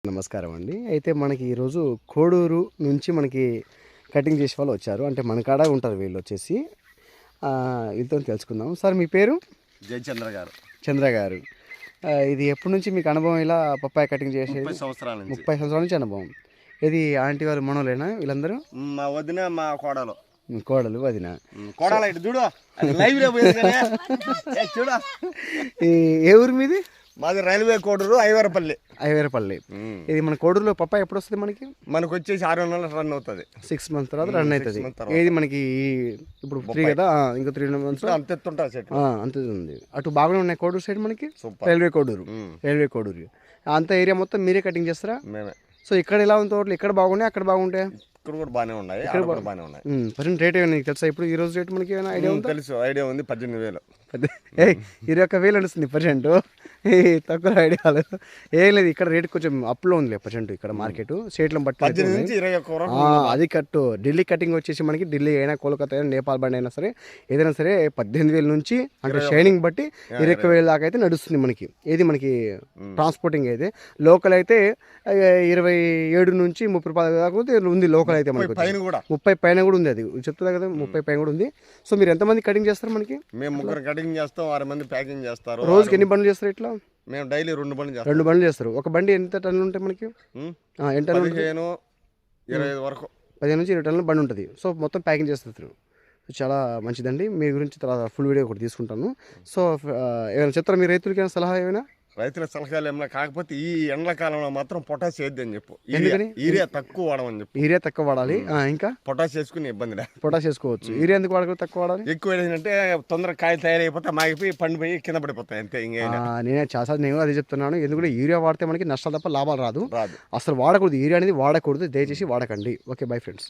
నమస్కారం అండి. అయితే మనకి ఈరోజు కోడూరు నుంచి మనకి కటింగ్ చేసే వాళ్ళు వచ్చారు. అంటే మన కాడ ఉంటారు వీళ్ళు వచ్చేసి. వీళ్ళతో తెలుసుకుందాం. సార్ మీ పేరు? జయచంద్ర గారు. చంద్ర గారు. ఇది ఎప్పటి నుంచి మీకు అనుభవం ఇలా పప్పాయ కటింగ్ చేసేది? 30 సంవత్సరాల నుంచి. 30 సంవత్సరాల నుంచి అనుభవం. ఇది ఆంటీ వాళ్ళు మనోలేనా వీళ్ళందరూ? మా వదిన మా కోడలు. కోడలు వదిన. కోడలు ఇటు చూడు, లైవ్ లో పోయింది కదా. చూడ, ఏ ఊరు మీది? మాది రైల్వే కోడూరు, ఐవరపల్లి. ఐవేరపల్లి. ఇది మన కోడూరులో పప్పాయ ఎప్పుడు వస్తుంది మనకి? మనకు వచ్చేసి 6 నెలలు రన్ అవుతుంది. 6 మంత్స్ తర్వాత రన్ అవుతుంది. ఏది మనకి ఇప్పుడు 3 కదా, ఇంకా 3 మంత్స్ అంత ఎత్తుంటా చెట్టు. అంతే ఉంది. అటు బాగానే ఉన్నాయి కోడూరు సైడ్ మనకి. సూపర్. రైల్వే కోడూరు అంత ఏరియా మొత్తం మీరే కటింగ్ చేస్తారా? మేమే. సో ఇక్కడ ఎలా ఉంది తోటలు? ఇక్కడ బాగున్నాయి, అక్కడ బాగుంటాయి? ఇక్కడ కూడా బాగానే ఉన్నాయి, ఇక్కడ కూడా బాగానే ఉన్నాయి. ప్రజెంట్ రేట్ ఏమైనా నీకు తెలుసా? ఇప్పుడు ఈ రోజు రేట్ మనకి ఏమైనా ఐడియా ఉందా? తెలుసు, ఐడియా ఉంది. 18,000. 21,000 నడుస్తుంది ప్రజెంట్. తక్కువ ఐడియాలు ఏం లేదు. ఇక్కడ రేట్ కొంచెం అప్లో ఉంది ప్రజెంట్ ఇక్కడ మార్కెట్ స్టేట్లో బట్టి. 18 నుంచి 21 వరకు. అది కట్టు. ఢిల్లీ కటింగ్ వచ్చేసి మనకి ఢిల్లీ అయినా, కోల్కతా అయినా, నేపాల్ బండి అయినా సరే, ఏదైనా సరే 18,000 నుంచి అంటే షైనింగ్ బట్టి 21,000 దాకా అయితే నడుస్తుంది మనకి. ఏది మనకి ట్రాన్స్పోర్టింగ్ అయితే. లోకల్ అయితే 27 నుంచి 30 రూపాయల దాకా ఉంది లోకల్ అయితే మనకి. 30 పైన కూడా ఉంది. అది చెప్తుందా కదా, 30 పైన కూడా ఉంది. సో మీరు ఎంతమంది కటింగ్ చేస్తారు మనకి? మేము 3 కటింగ్ చేస్తాం, 6 మంది ప్యాకింగ్ చేస్తారు. రోజుకి ఎన్ని బండ్లు చేస్తారు ఇట్లా? మేము డైలీ 2 బండ్లు చేస్తాం. 2 బండ్లు చేస్తారు. ఒక బండి ఎంత టన్నులు ఉంటాయి మనకి? ఎంత టన్నులు? 15, 25 వరకు. 15 నుంచి 20 టన్నుల బండి ఉంటుంది. సో మొత్తం ప్యాకింగ్ చేస్తారు. చాలా మంచిదండి. మీ గురించి తర్వాత ఫుల్ వీడియో ఒకటి తీసుకుంటాను. సో ఏమైనా చెప్తారా మీ రైతులకి? ఏమైనా సలహా ఏమైనా? రైతుల సలహాలు ఏమైనా, కాకపోతే ఈ ఎండాకాలంలో మాత్రం పొటాష్ వేద్ది అని చెప్పు. ఎందుకని? యూరియా తక్కువ వాడమని చెప్పు. యూరియా తక్కువ వాడాలి. ఇంకా పొటాష్ వేసుకుని ఇబ్బంది లేదు. పొటాష్ వేసుకోవచ్చు. యూరియా ఎందుకు వాడకూడదు, తక్కువ వాడాలి? ఎక్కువ వేసిందంటే తొందరగా కాయలు తయారైపోతే మాగిపోయి పండిపోయి కింద పడిపోతాయి అంతే. నేనే చాలా నేను అదే చెప్తున్నాను. ఎందుకంటే యూరియా వాడితే మనకి నష్టాలు తప్ప లాభాలు రాదు. రాదు. అసలు వాడకూడదు. యూరియా అనేది వాడకూడదు. దయచేసి వాడకండి. Okay, bye friends.